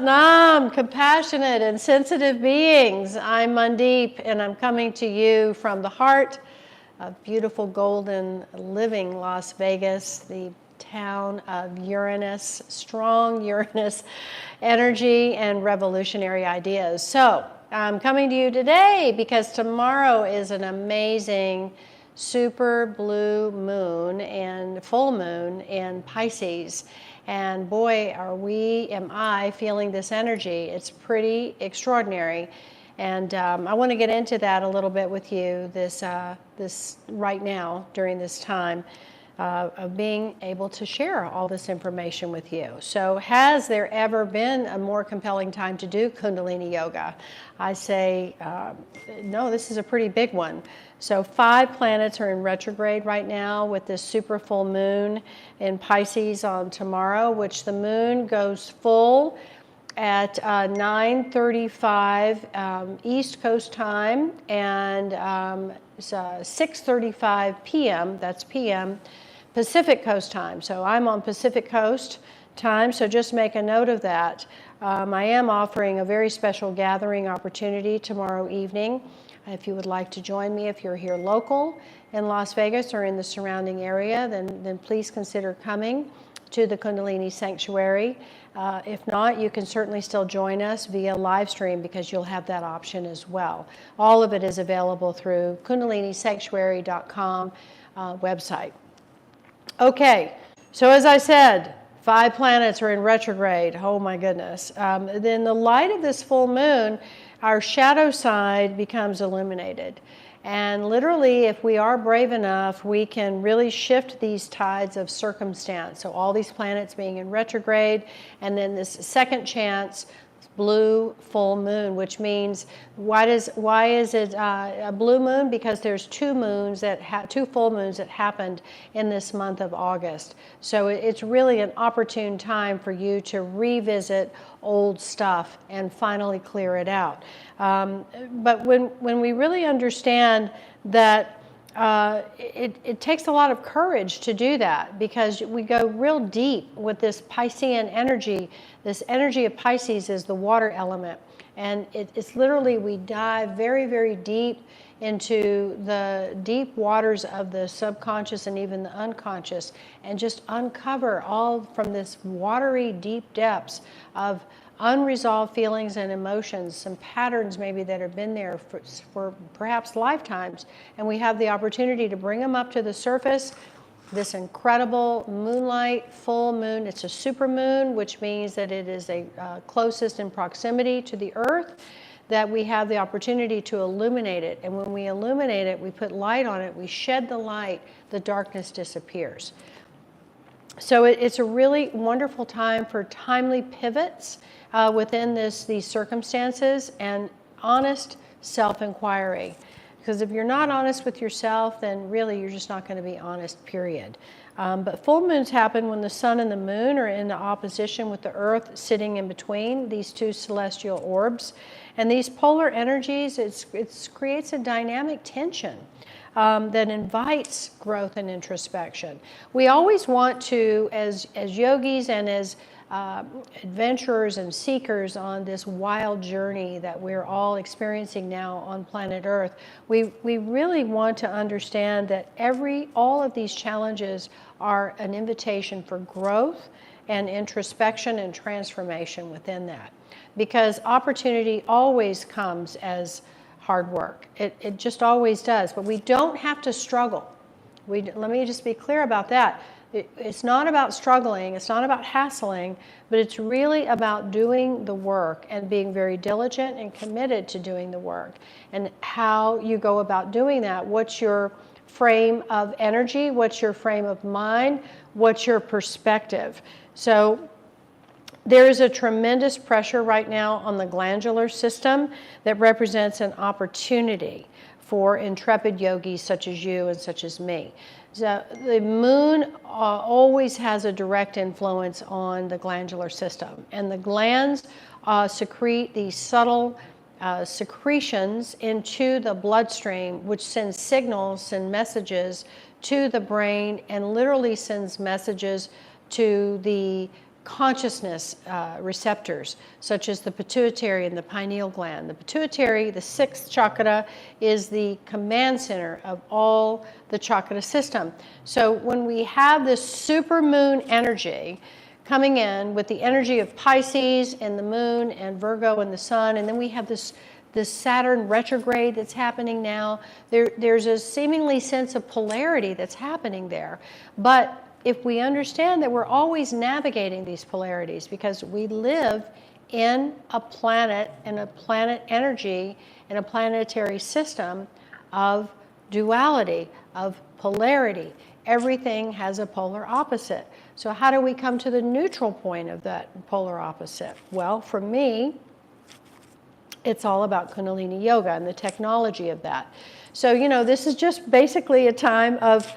Nam, compassionate and sensitive beings. I'm Mandeep, and I'm coming to you from the heart of beautiful, golden, living Las Vegas, the town of Uranus, strong Uranus energy and revolutionary ideas. So I'm coming to you today because tomorrow is an amazing super blue moon and full moon in Pisces. And boy, am I feeling this energy. It's pretty extraordinary. And I want to get into that a little bit with you this right now during this time of being able to share all this information with you. So has there ever been a more compelling time to do Kundalini Yoga? I say, no, this is a pretty big one. So 5 planets are in retrograde right now with this super full moon in Pisces on tomorrow, which the moon goes full at 9:35 East Coast time and 6:35 p.m., that's p.m., Pacific Coast time. So I'm on Pacific Coast time, so just make a note of that. I am offering a very special gathering opportunity tomorrow evening. If you would like to join me, if you're here local in Las Vegas or in the surrounding area, then please consider coming to the Kundalini Sanctuary. If not, you can certainly still join us via live stream because you'll have that option as well. All of it is available through kundalinisanctuary.com website. Okay, so as I said, 5 planets are in retrograde. Oh my goodness. Then the light of this full moon, our shadow side becomes illuminated. And literally, if we are brave enough, we can really shift these tides of circumstance. So all these planets being in retrograde, and then this second chance, blue full moon, which means why is it a blue moon? Because there's 2 moons that 2 full moons that happened in this month of August. So it's really an opportune time for you to revisit old stuff and finally clear it out. But when we really understand that it takes a lot of courage to do that, because we go real deep with this Piscean energy. This energy of Pisces is the water element. And it's literally, we dive very, very deep into the deep waters of the subconscious and even the unconscious, and just uncover all from this watery, deep depths of unresolved feelings and emotions, some patterns maybe that have been there for perhaps lifetimes, and we have the opportunity to bring them up to the surface. This incredible moonlight, full moon, it's a super moon, which means that it is a closest in proximity to the earth, that we have the opportunity to illuminate it. And when we illuminate it, we put light on it, we shed the light, the darkness disappears. So it's a really wonderful time for timely pivots within these circumstances, and honest self-inquiry. Because if you're not honest with yourself, then really you're just not going to be honest, period. But full moons happen when the sun and the moon are in opposition with the earth, sitting in between these 2 celestial orbs. And these polar energies, it creates a dynamic tension that invites growth and introspection. We always want to, as yogis and as adventurers and seekers on this wild journey that we're all experiencing now on planet Earth, we really want to understand that all of these challenges are an invitation for growth and introspection and transformation within that. Because opportunity always comes as hard work. It just always does. But we don't have to struggle. Let me just be clear about that. It's not about struggling, it's not about hassling, but it's really about doing the work and being very diligent and committed to doing the work. And how you go about doing that, what's your frame of energy, what's your frame of mind, what's your perspective. So there is a tremendous pressure right now on the glandular system that represents an opportunity for intrepid yogis such as you and such as me. So the moon always has a direct influence on the glandular system, and the glands secrete these subtle secretions into the bloodstream, which sends signals and messages to the brain, and literally sends messages to the consciousness receptors, such as the pituitary and the pineal gland. The pituitary, the sixth chakra, is the command center of all the chakra system. So when we have this super moon energy coming in with the energy of Pisces and the moon and Virgo and the sun, and then we have this Saturn retrograde that's happening now, there's a seemingly sense of polarity that's happening there. But if we understand that we're always navigating these polarities, because we live in a planet energy, in a planetary system of duality, of polarity. Everything has a polar opposite. So how do we come to the neutral point of that polar opposite? Well, for me, it's all about Kundalini Yoga and the technology of that. So, this is just basically a time of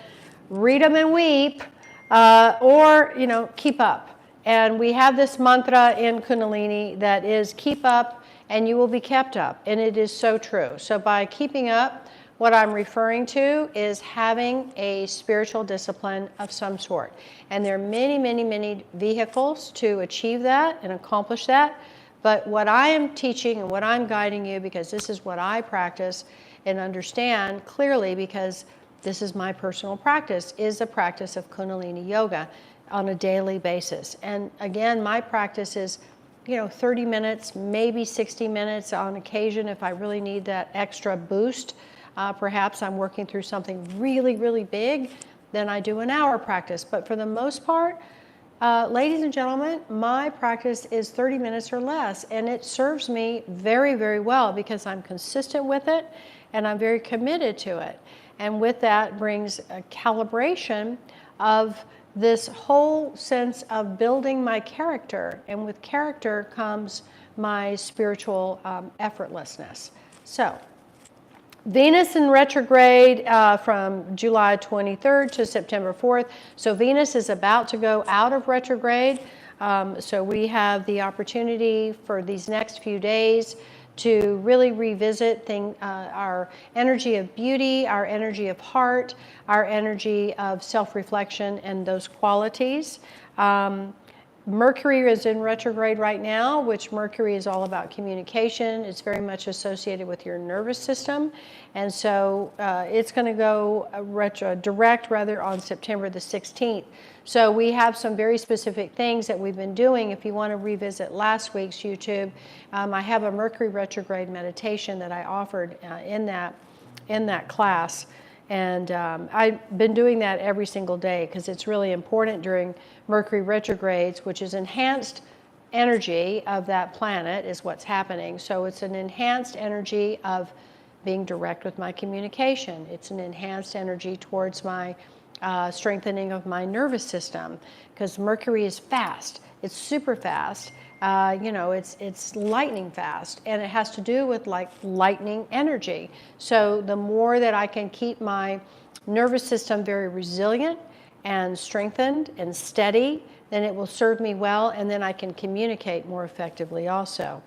read 'em and weep, or keep up. And we have this mantra in Kundalini that is keep up and you will be kept up. And it is so true. So by keeping up, what I'm referring to is having a spiritual discipline of some sort. And there are many, many, many vehicles to achieve that and accomplish that. But what I am teaching and what I'm guiding you, because this is what I practice and understand clearly, because this is my personal practice, is a practice of Kundalini Yoga on a daily basis. And again, my practice is, 30 minutes, maybe 60 minutes on occasion if I really need that extra boost. Perhaps I'm working through something really, really big, then I do an hour practice. But for the most part, ladies and gentlemen, my practice is 30 minutes or less, and it serves me very, very well because I'm consistent with it and I'm very committed to it. And with that brings a calibration of this whole sense of building my character. And with character comes my spiritual effortlessness. So, Venus in retrograde from July 23rd to September 4th. So Venus is about to go out of retrograde. So we have the opportunity for these next few days to really revisit our energy of beauty, our energy of heart, our energy of self-reflection and those qualities. Mercury is in retrograde right now, which Mercury is all about communication. It's very much associated with your nervous system. And so it's going to go direct on September the 16th. So we have some very specific things that we've been doing. If you want to revisit last week's YouTube, I have a Mercury retrograde meditation that I offered in that class. And I've been doing that every single day because it's really important during Mercury retrogrades, which is enhanced energy of that planet is what's happening. So it's an enhanced energy of being direct with my communication. It's an enhanced energy towards my strengthening of my nervous system, because Mercury is fast. It's super fast. It's lightning fast, and it has to do with like lightning energy. So the more that I can keep my nervous system very resilient and strengthened and steady, then it will serve me well, and then I can communicate more effectively also.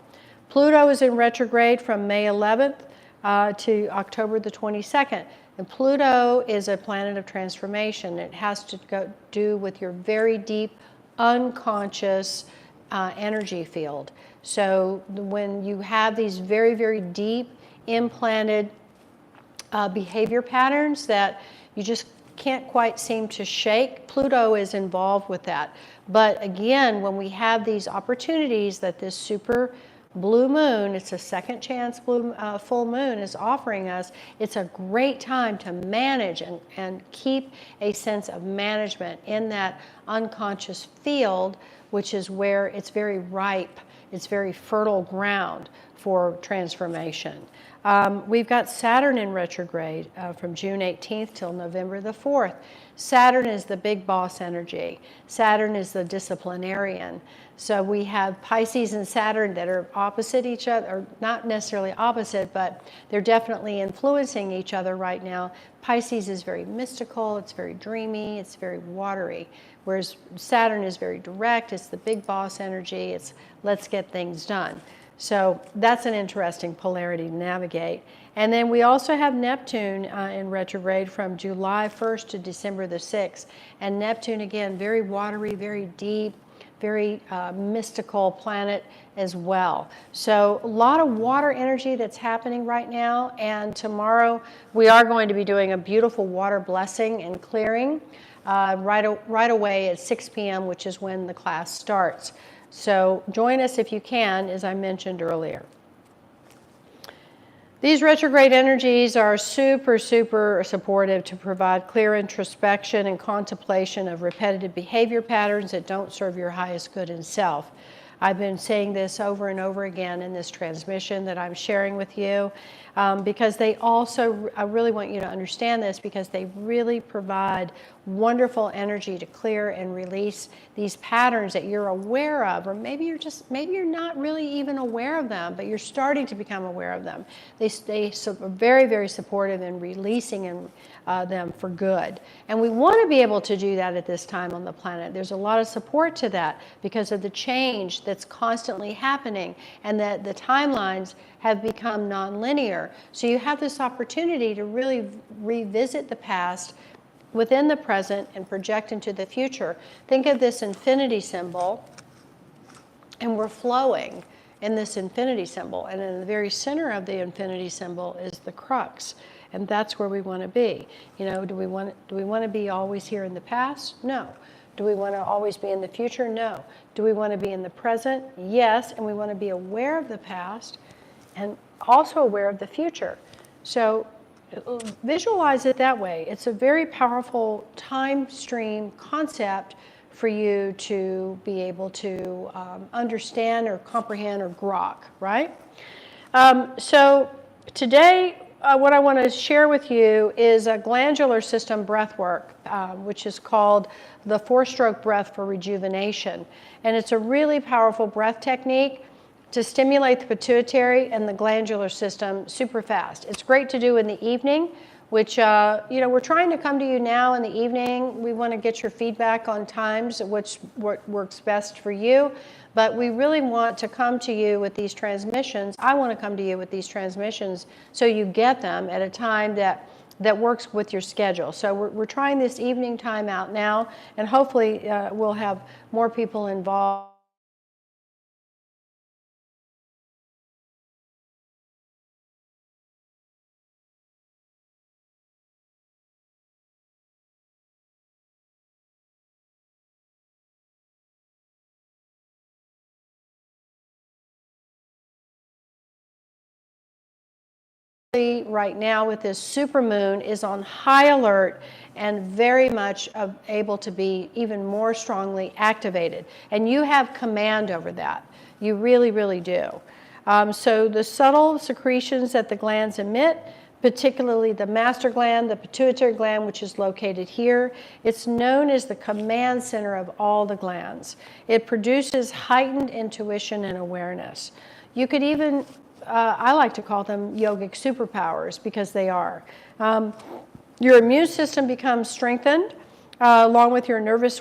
Pluto is in retrograde from May 11th to October the 22nd. And Pluto is a planet of transformation. It has to do with your very deep, unconscious energy field. So when you have these very, very deep implanted behavior patterns that you just can't quite seem to shake, Pluto is involved with that. But again, when we have these opportunities that this super blue moon, it's a second chance full moon is offering us, it's a great time to manage and keep a sense of management in that unconscious field, which is where it's very ripe, it's very fertile ground for transformation. We've got Saturn in retrograde from June 18th till November the 4th. Saturn is the big boss energy. Saturn is the disciplinarian. So we have Pisces and Saturn that are opposite each other, or not necessarily opposite, but they're definitely influencing each other right now. Pisces is very mystical, it's very dreamy, it's very watery, whereas Saturn is very direct, it's the big boss energy, it's let's get things done. So that's an interesting polarity to navigate. And then we also have Neptune in retrograde from July 1st to December the 6th. And Neptune, again, very watery, very deep, very mystical planet as well. So a lot of water energy that's happening right now, and tomorrow we are going to be doing a beautiful water blessing and clearing right away at 6 p.m., which is when the class starts. So join us if you can, as I mentioned earlier. These retrograde energies are super, super supportive to provide clear introspection and contemplation of repetitive behavior patterns that don't serve your highest good and self. I've been saying this over and over again in this transmission that I'm sharing with you, because they also, I really want you to understand this, because they really provide wonderful energy to clear and release these patterns that you're aware of, or maybe you're not really even aware of them, but you're starting to become aware of them. They are very, very supportive in releasing them for good. And we want to be able to do that at this time on the planet. There's a lot of support to that because of the change that's constantly happening, and that the timelines have become nonlinear. So you have this opportunity to really revisit the past within the present and project into the future. Think of this infinity symbol, and we're flowing in this infinity symbol, and in the very center of the infinity symbol is the crux, and that's where we want to be. You know, do we want to be always here in the past? No. Do we want to always be in the future? No. Do we want to be in the present? Yes, and we want to be aware of the past and also aware of the future. So visualize it that way. It's a very powerful time stream concept for you to be able to understand or comprehend or grok, right? So today, what I want to share with you is a glandular system breath work, which is called the 4-stroke breath for rejuvenation. And it's a really powerful breath technique to stimulate the pituitary and the glandular system super fast. It's great to do in the evening, which, we're trying to come to you now in the evening. We want to get your feedback on times, what works best for you. But we really want to come to you with these transmissions. I want to come to you with these transmissions so you get them at a time that works with your schedule. So we're trying this evening time out now, and hopefully we'll have more people involved. Right now with this super moon is on high alert and very much able to be even more strongly activated. And you have command over that. You really, really do. So the subtle secretions that the glands emit, particularly the master gland, the pituitary gland, which is located here, it's known as the command center of all the glands. It produces heightened intuition and awareness. You could even I like to call them yogic superpowers, because they are. Your immune system becomes strengthened along with your nervous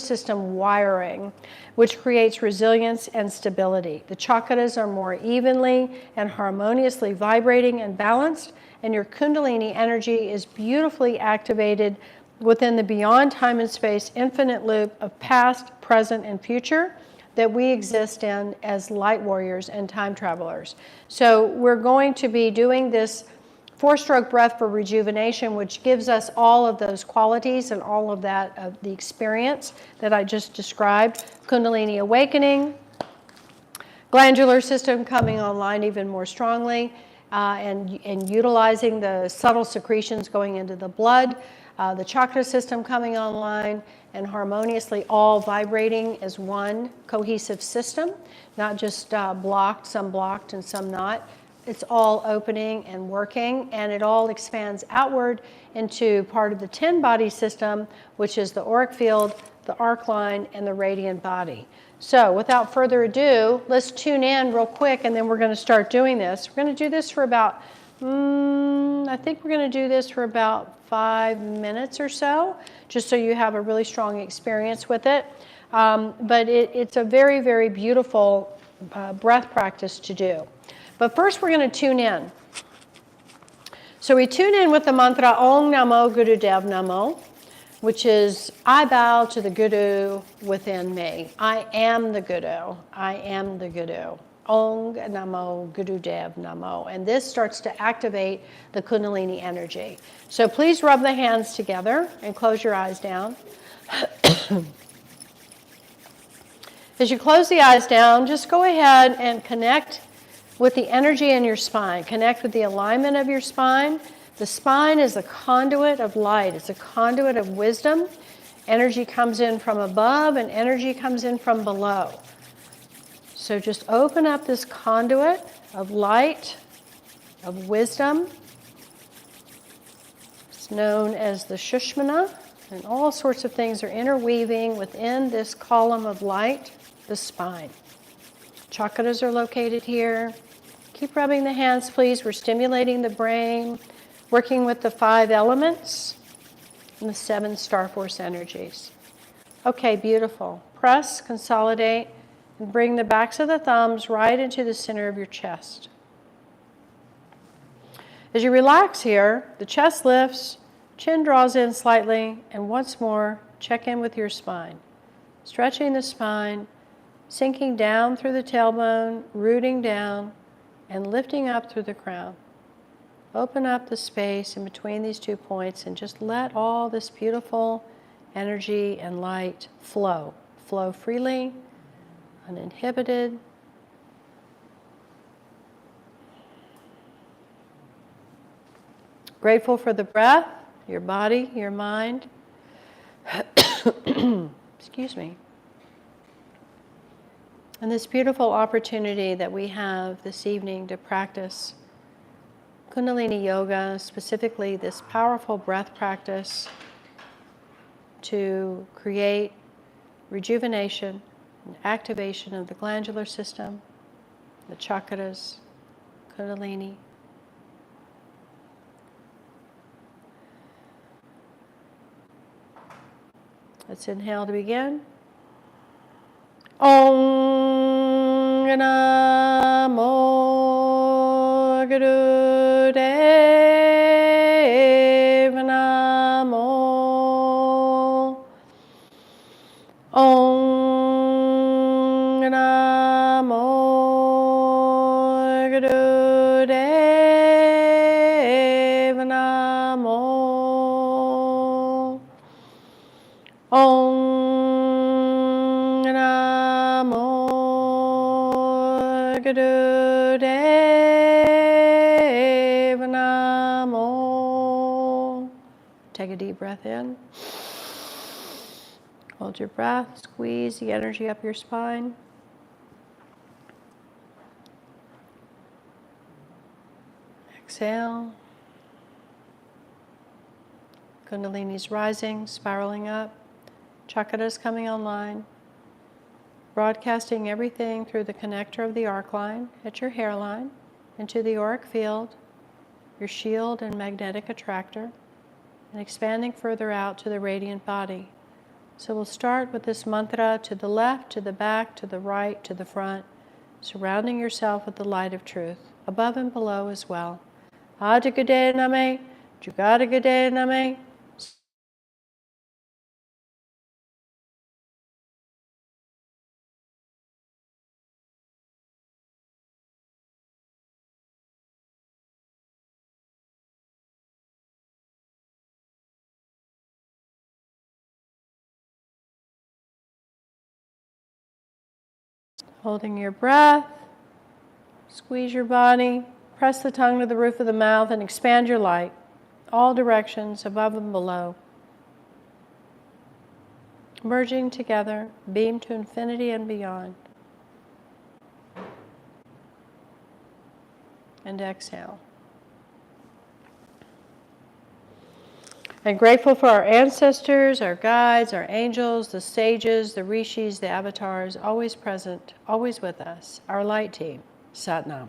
system wiring, which creates resilience and stability. The chakras are more evenly and harmoniously vibrating and balanced, and your kundalini energy is beautifully activated within the beyond time and space infinite loop of past, present, and future that we exist in as light warriors and time travelers. So we're going to be doing this 4-stroke breath for rejuvenation, which gives us all of those qualities and all of that of the experience that I just described. Kundalini awakening, glandular system coming online even more strongly, and utilizing the subtle secretions going into the blood, the chakra system coming online, and harmoniously all vibrating as one cohesive system, not just blocked, some blocked and some not. It's all opening and working, and it all expands outward into part of the 10-body system, which is the auric field, the arc line, and the radiant body. So without further ado, let's tune in real quick, and then we're going to start doing this. We're going to do this for about, I think we're going to do this for about 5 minutes or so, just so you have a really strong experience with it. But it's a very, very beautiful breath practice to do. But first we're going to tune in. So we tune in with the mantra Om Namo Gurudev Namo. which is I bow to the Guru within me. I am the Guru. I am the Guru. Ong Namo Gurudev Namo. And this starts to activate the Kundalini energy. So please rub the hands together and close your eyes down. As you close the eyes down, just go ahead and connect with the energy in your spine. Connect with the alignment of your spine. The spine is a conduit of light. It's a conduit of wisdom. Energy comes in from above and energy comes in from below. So just open up this conduit of light, of wisdom. It's known as the Shushmana, and all sorts of things are interweaving within this column of light, the spine. Chakras are located here. Keep rubbing the hands, please. We're stimulating the brain, working with the 5 elements and the 7 star force energies. Okay, beautiful. Press, consolidate, and bring the backs of the thumbs right into the center of your chest. As you relax here, the chest lifts, chin draws in slightly, and once more, check in with your spine. Stretching the spine, sinking down through the tailbone, rooting down, and lifting up through the crown. Open up the space in between these 2 points and just let all this beautiful energy and light flow. Flow freely, uninhibited. Grateful for the breath, your body, your mind. Excuse me. And this beautiful opportunity that we have this evening to practice Kundalini Yoga, specifically this powerful breath practice to create rejuvenation and activation of the glandular system, the chakras, Kundalini. Let's inhale to begin. Om Namo Gurudev Namo. Om Namo Gurudev Namo. Om Namo Gurudev Namo. Take a deep breath in. Hold your breath. Squeeze the energy up your spine. Exhale. Kundalini's rising, spiraling up. Chakras coming online. Broadcasting everything through the connector of the arc line at your hairline into the auric field, your shield and magnetic attractor, and expanding further out to the radiant body. So we'll start with this mantra to the left, to the back, to the right, to the front, surrounding yourself with the light of truth, above and below as well. Ajagade name, Jugadagade name. Holding your breath, squeeze your body, press the tongue to the roof of the mouth and expand your light, all directions, above and below. Merging together, beam to infinity and beyond. And exhale. And grateful for our ancestors, our guides, our angels, the sages, the rishis, the avatars, always present, always with us, our light team, Satnam.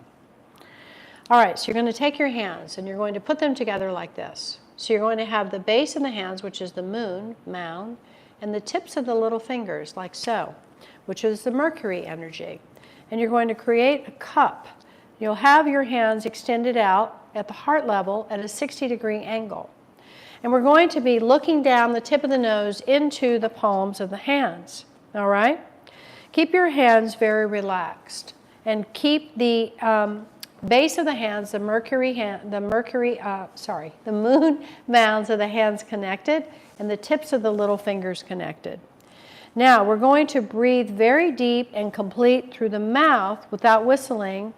All right, so you're going to take your hands and you're going to put them together like this. So you're going to have the base in the hands, which is the moon, mound, and the tips of the little fingers, like so, which is the Mercury energy. And you're going to create a cup. You'll have your hands extended out at the heart level at a 60-degree angle. And we're going to be looking down the tip of the nose into the palms of the hands. All right? Keep your hands very relaxed, and keep the base of the hands, the moon mounds of the hands connected, and the tips of the little fingers connected. Now, we're going to breathe very deep and complete through the mouth without whistling.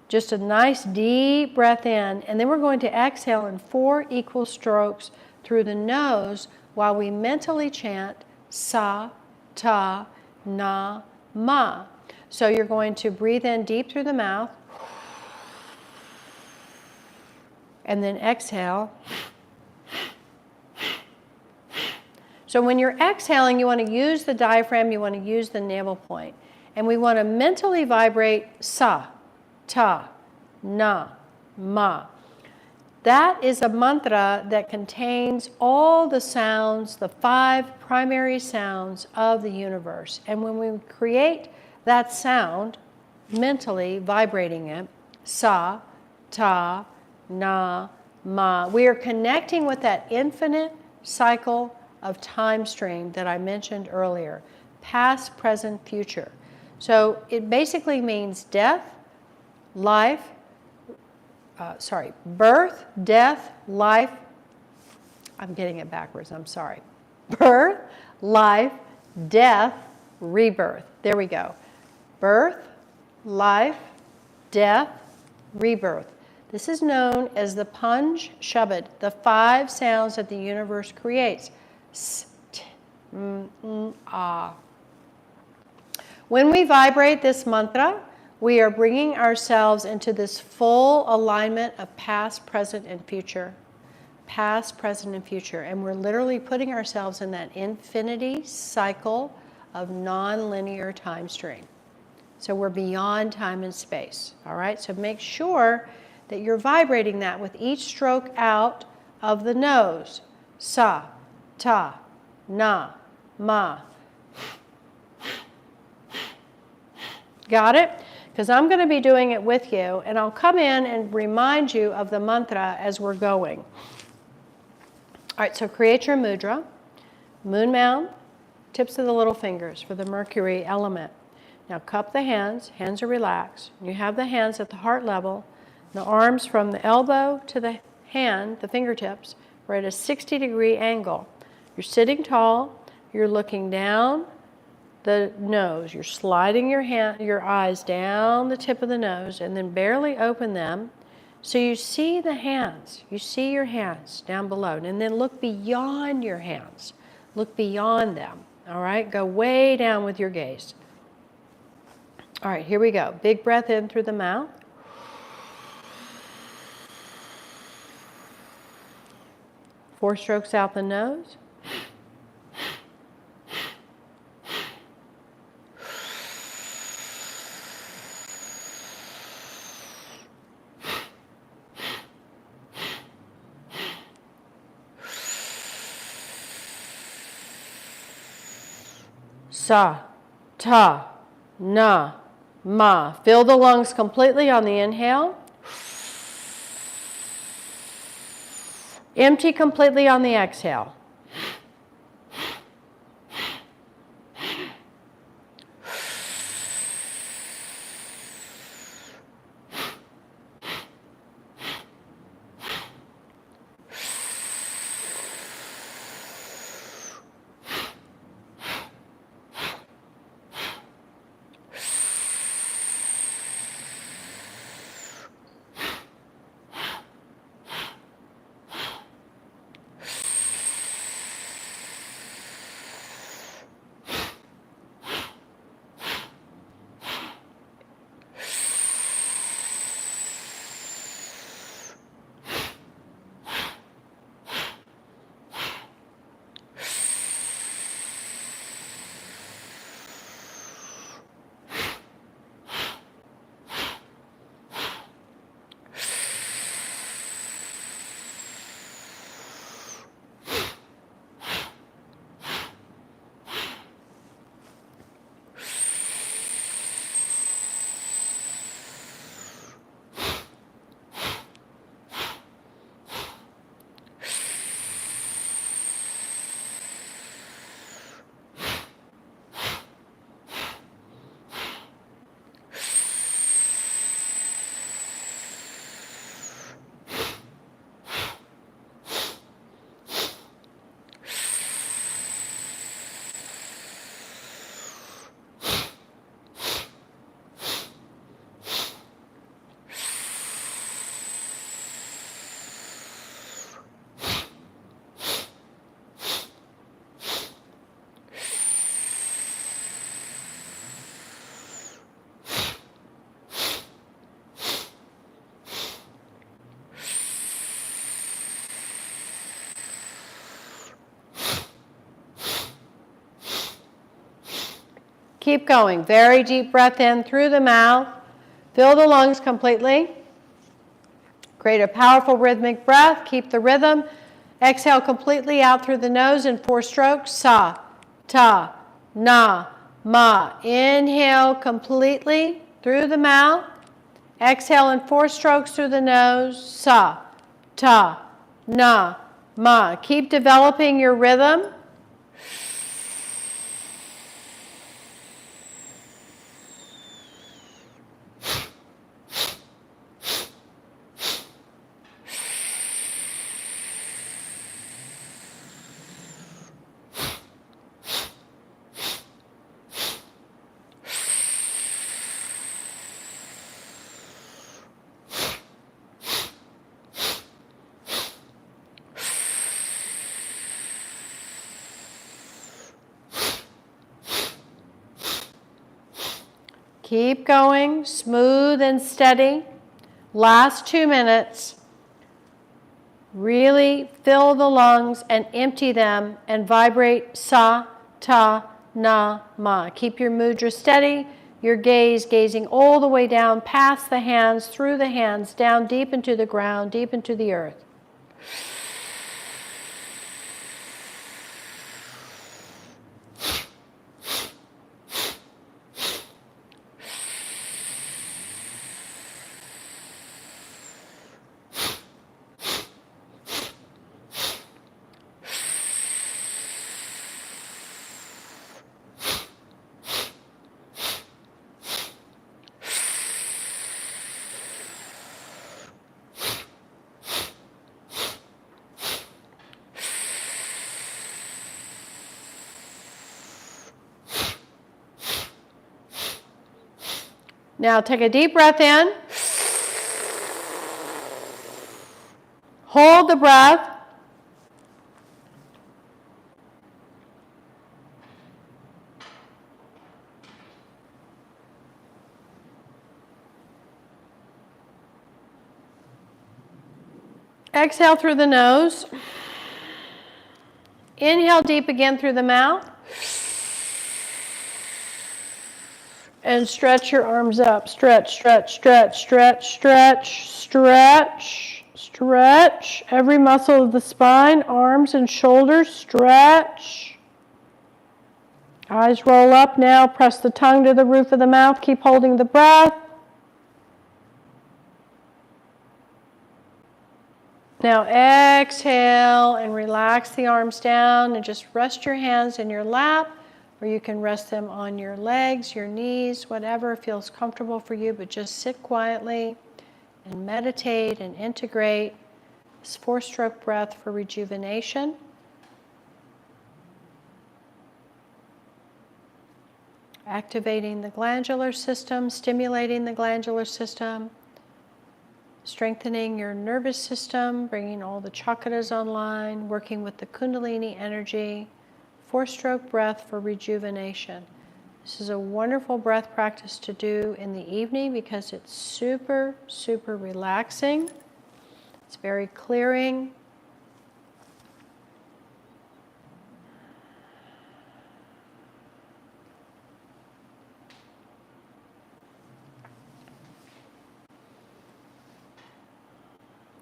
Just a nice deep breath in, and then we're going to exhale in 4 equal strokes through the nose while we mentally chant sa, ta, na, ma. So you're going to breathe in deep through the mouth, and then exhale. So when you're exhaling, you want to use the diaphragm, you want to use the navel point. And we want to mentally vibrate sa, ta, na, ma. That is a mantra that contains all the sounds, the 5 primary sounds of the universe. And when we create that sound, mentally vibrating it, sa, ta, na, ma, we are connecting with that infinite cycle of time stream that I mentioned earlier, past, present, future. So it basically means death, life, birth, death, life. I'm getting it backwards, I'm sorry. Birth, life, death, rebirth. There we go. Birth, life, death, rebirth. This is known as the Panch Shabad, the 5 sounds that the universe creates. S, t, ah. When we vibrate this mantra, we are bringing ourselves into this full alignment of past, present, and future. Past, present, and future. And we're literally putting ourselves in that infinity cycle of non-linear time stream. So we're beyond time and space. All right? So make sure that you're vibrating that with each stroke out of the nose. Sa, ta, na, ma. Got it? Because I'm going to be doing it with you, and I'll come in and remind you of the mantra as we're going. All right, so create your mudra, moon mound, tips of the little fingers for the Mercury element. Now cup the hands are relaxed. You have the hands at the heart level, the arms from the elbow to the hand, the fingertips, are at a 60-degree angle. You're sitting tall, you're looking down the nose. You're sliding your eyes down the tip of the nose and then barely open them. So you see the hands. You see your hands down below. And then look beyond your hands. Look beyond them. All right? Go way down with your gaze. All right, here we go. Big breath in through the mouth. Four strokes out the nose. Sa, ta, na, ma. Fill the lungs completely on the inhale. Empty completely on the exhale. Keep going. Very deep breath in through the mouth. Fill the lungs completely. Create a powerful rhythmic breath. Keep the rhythm. Exhale completely out through the nose in 4 strokes. Sa, ta, na, ma. Inhale completely through the mouth. Exhale in 4 strokes through the nose. Sa, ta, na, ma. Keep developing your rhythm. Keep going, smooth and steady. Last 2 minutes. Really fill the lungs and empty them and vibrate sa, ta, na, ma. Keep your mudra steady, your gaze gazing all the way down past the hands, through the hands, down deep into the ground, deep into the earth. Now take a deep breath in. Hold the breath. Exhale through the nose. Inhale deep again through the mouth. And stretch your arms up. Stretch, stretch, stretch, stretch, stretch, stretch, stretch. Every muscle of the spine, arms and shoulders, stretch. Eyes roll up now. Press the tongue to the roof of the mouth. Keep holding the breath. Now exhale and relax the arms down and just rest your hands in your lap. Or you can rest them on your legs, your knees, whatever feels comfortable for you, but just sit quietly and meditate and integrate this 4-stroke breath for rejuvenation. Activating the glandular system, stimulating the glandular system, strengthening your nervous system, bringing all the chakras online, working with the Kundalini energy. 4-stroke breath for rejuvenation. This is a wonderful breath practice to do in the evening because it's super, super relaxing. It's very clearing.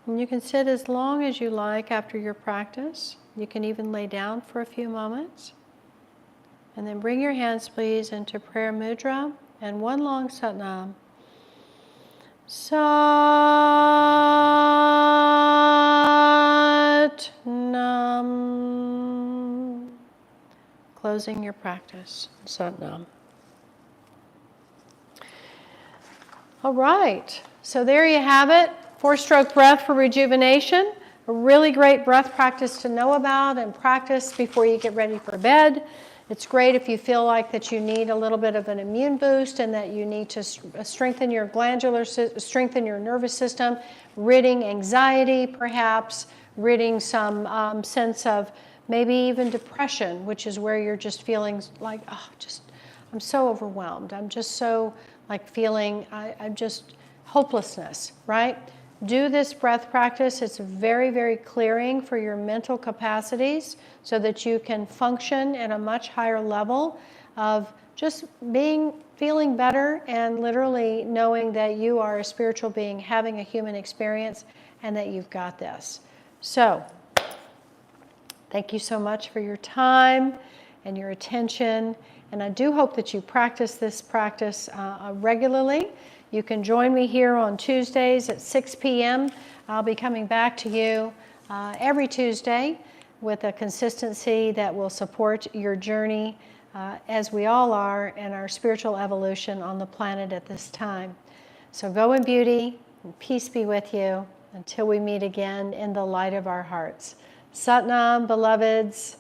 And you can sit as long as you like after your practice. You can even lay down for a few moments. And then bring your hands, please, into prayer mudra and one long Satnam. Satnam. Closing your practice. Satnam. All right. So there you have it. 4-stroke breath for rejuvenation. A really great breath practice to know about and practice before you get ready for bed. It's great if you feel like that you need a little bit of an immune boost and that you need to strengthen your strengthen your nervous system, ridding anxiety perhaps, ridding some sense of maybe even depression, which is where you're just feeling like, I'm so overwhelmed. I'm just so like feeling, I'm just hopelessness, right? Do this breath practice. It's very, very clearing for your mental capacities so that you can function at a much higher level of just feeling better and literally knowing that you are a spiritual being having a human experience and that you've got this. So, thank you so much for your time and your attention. And I do hope that you practice this practice regularly. You can join me here on Tuesdays at 6 p.m. I'll be coming back to you every Tuesday with a consistency that will support your journey as we all are in our spiritual evolution on the planet at this time. So go in beauty, and peace be with you until we meet again in the light of our hearts. Sat Nam, beloveds.